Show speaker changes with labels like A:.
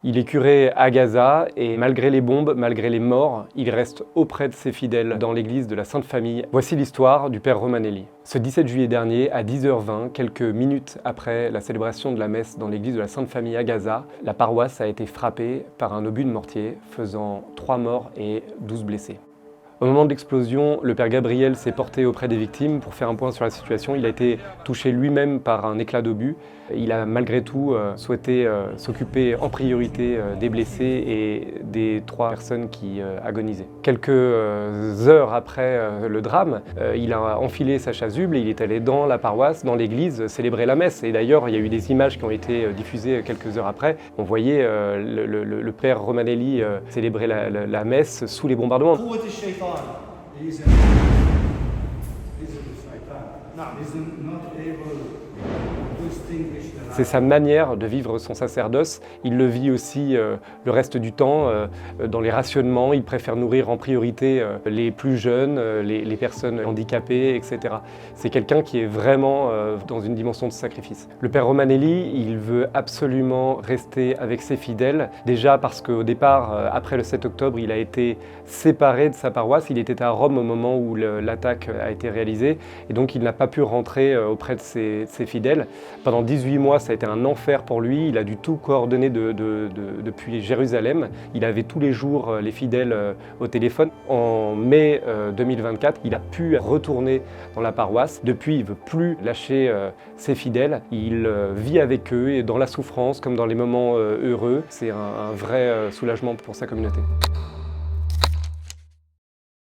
A: Il est curé à Gaza et malgré les bombes, malgré les morts, il reste auprès de ses fidèles dans l'église de la Sainte Famille. Voici l'histoire du père Romanelli. Ce 17 juillet dernier, à 10h20, quelques minutes après la célébration de la messe dans l'église de la Sainte Famille à Gaza, la paroisse a été frappée par un obus de mortier, faisant 3 morts et 12 blessés. Au moment de l'explosion, le père Gabriel s'est porté auprès des victimes pour faire un point sur la situation. Il a été touché lui-même par un éclat d'obus. Il a malgré tout souhaité s'occuper en priorité des blessés et des 3 personnes qui agonisaient. Quelques heures après le drame, il a enfilé sa chasuble et il est allé dans la paroisse, dans l'église, célébrer la messe. Et d'ailleurs, il y a eu des images qui ont été diffusées quelques heures après. On voyait le père Romanelli célébrer la messe sous les bombardements. C'est sa manière de vivre son sacerdoce. Il le vit aussi le reste du temps dans les rationnements. Il préfère nourrir en priorité les plus jeunes, les personnes handicapées, etc. C'est quelqu'un qui est vraiment dans une dimension de sacrifice. Le père Romanelli, il veut absolument rester avec ses fidèles. Déjà parce qu'au départ, après le 7 octobre, il a été séparé de sa paroisse. Il était à Rome au moment où l'attaque a été réalisée. Et donc il n'a pas pu rentrer auprès de ses fidèles. Pendant 18 mois, ça a été un enfer pour lui. Il a dû tout coordonner depuis Jérusalem. Il avait tous les jours les fidèles au téléphone. En mai 2024, il a pu retourner dans la paroisse. Depuis, il ne veut plus lâcher ses fidèles. Il vit avec eux et dans la souffrance comme dans les moments heureux. C'est un vrai soulagement pour sa communauté.